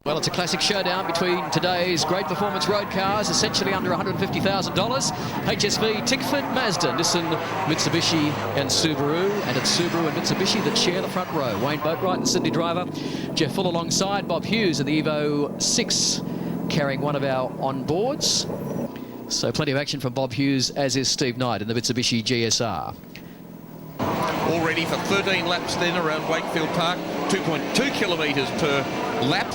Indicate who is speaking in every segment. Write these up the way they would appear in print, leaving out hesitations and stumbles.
Speaker 1: Well, it's a classic showdown between today's great performance road cars, essentially under $150,000. HSV, Tickford, Mazda, Nissan, Mitsubishi and Subaru. And it's Subaru and Mitsubishi that share the front row. Wayne Boatwright, the Sydney driver. Jeff Full alongside Bob Hughes in the EVO 6, carrying one of our onboards. So plenty of action from Bob Hughes, as is Steve Knight in the Mitsubishi GSR.
Speaker 2: All ready for 13 laps then around Wakefield Park. 2.2 kilometres per lap.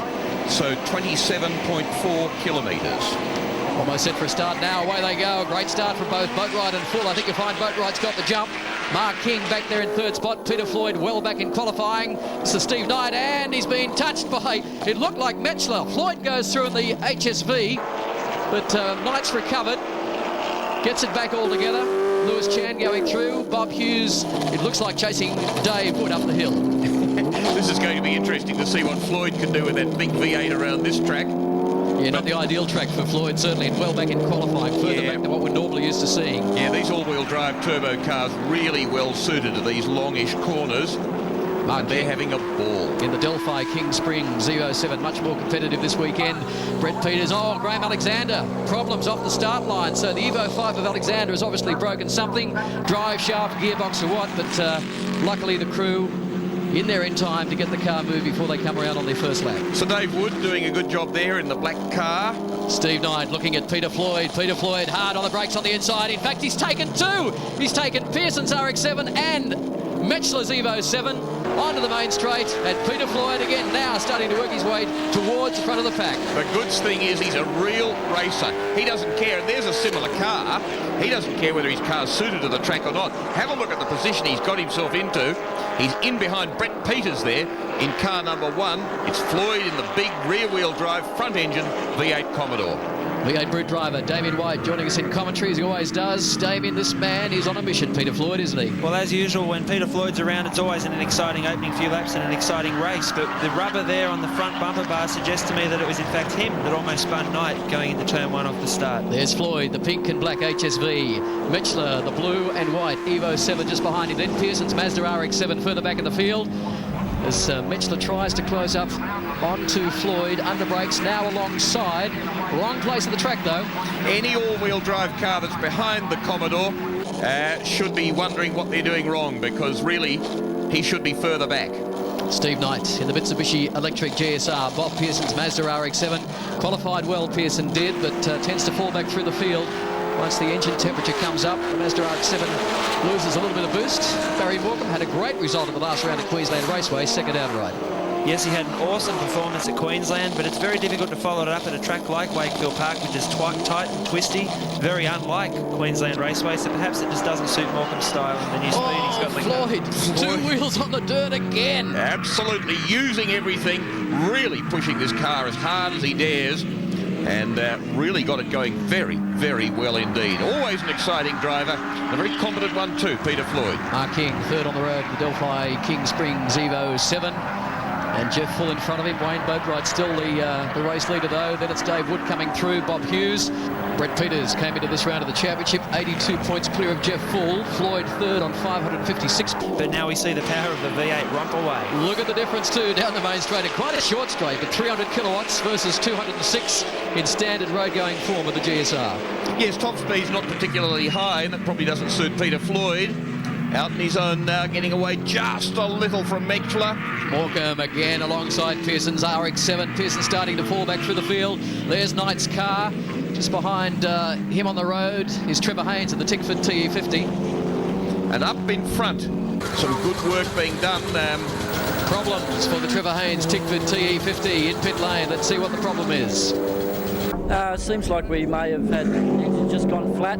Speaker 2: So 27.4 kilometres.
Speaker 1: Almost set for a start now. Away they go. A great start from both Boatwright and Full. I think you'll find Boatwright's got the jump. Mark King back there in third spot. Peter Floyd well back in qualifying. This is Steve Knight, and he's been touched by, it looked like Metchler. Floyd goes through in the HSV, but Knight's recovered. Gets it back all together. Lewis Chan going through. Bob Hughes, it looks like chasing Dave Wood up the hill.
Speaker 2: This is going to be interesting to see what Floyd can do with that big V8 around this track.
Speaker 1: Yeah, not the ideal track for Floyd, certainly, and well back in qualifying, further back than what we're normally used to seeing.
Speaker 2: Yeah, these all-wheel drive turbo cars really well suited to these longish corners. And they're having a ball.
Speaker 1: In the Delphi King Springs EVO 7, much more competitive this weekend. Brett Peters, Graham Alexander, problems off the start line. So the EVO 5 of Alexander has obviously broken something. Drive shaft, gearbox or what, but luckily the crew in there in time to get the car moved before they come around on their first lap.
Speaker 2: So Dave Wood doing a good job there in the black car.
Speaker 1: Steve Knight looking at Peter Floyd. Peter Floyd hard on the brakes on the inside. In fact, he's taken two. He's taken Pearson's RX-7 and Metchler's EVO 7 onto the main straight, and Peter Floyd again now starting to work his way towards the front of the pack.
Speaker 2: The good thing is he's a real racer. He doesn't care, and there's a similar car. He doesn't care whether his car's suited to the track or not. Have a look at the position he's got himself into. He's in behind Brett Peters there in car number 1. It's Floyd in the big rear-wheel drive front engine V8 Commodore.
Speaker 1: V8 Brute driver Damien White joining us in commentary as he always does. Damien, this man is on a mission, Peter Floyd, isn't he?
Speaker 3: Well, as usual, when Peter Floyd's around, it's always an exciting opening few laps and an exciting race. But the rubber there on the front bumper bar suggests to me that it was in fact him that almost spun Knight going into turn 1 off the start.
Speaker 1: There's Floyd, the pink and black HSV. Metchler, the blue and white EVO 7 just behind him. Then Pearson's Mazda RX-7 further back in the field. As Metchler tries to close up onto Floyd, under brakes now alongside. Wrong place of the track though.
Speaker 2: Any all-wheel drive car that's behind the Commodore should be wondering what they're doing wrong, because really he should be further back.
Speaker 1: Steve Knight in the Mitsubishi Electric GSR. Bob Pearson's Mazda RX-7. Qualified well, Pearson did, but tends to fall back through the field once the engine temperature comes up. The Mazda RX-7 loses a little bit of boost. Barry Morcom had a great result at the last round of Queensland Raceway, second outright.
Speaker 3: Yes, he had an awesome performance at Queensland, but it's very difficult to follow it up at a track like Wakefield Park, which is tight and twisty, very unlike Queensland Raceway, so perhaps it just doesn't suit Morcom's style and the new speed he's got linked up.
Speaker 1: Floyd, two wheels on the dirt again.
Speaker 2: Absolutely using everything, really pushing this car as hard as he dares, and really got it going very, very well indeed. Always an exciting driver, a very competent one too, Peter Floyd.
Speaker 1: Mark King, third on the road, the Delphi King Springs EVO 7. And Jeff Full in front of him. Wayne Boatwright still the race leader though. Then it's Dave Wood coming through. Bob Hughes. Brett Peters came into this round of the championship. 82 points clear of Jeff Full. Floyd third on 556.
Speaker 3: But now we see the power of the V8 romp away.
Speaker 1: Look at the difference too down the main straight. Quite a short straight, but 300 kilowatts versus 206 in standard road going form of the GSR.
Speaker 2: Yes, top speed's not particularly high, and that probably doesn't suit Peter Floyd. Out in his own now, getting away just a little from Metchler.
Speaker 1: Morcom again alongside Pearson's RX-7. Pearson starting to fall back through the field. There's Knight's car. Just behind him on the road is Trevor Haynes in the Tickford TE50.
Speaker 2: And up in front, some good work being done.
Speaker 1: Problems for the Trevor Haynes Tickford TE50 in pit lane. Let's see what the problem is.
Speaker 4: Seems like we may have had engine just gone flat.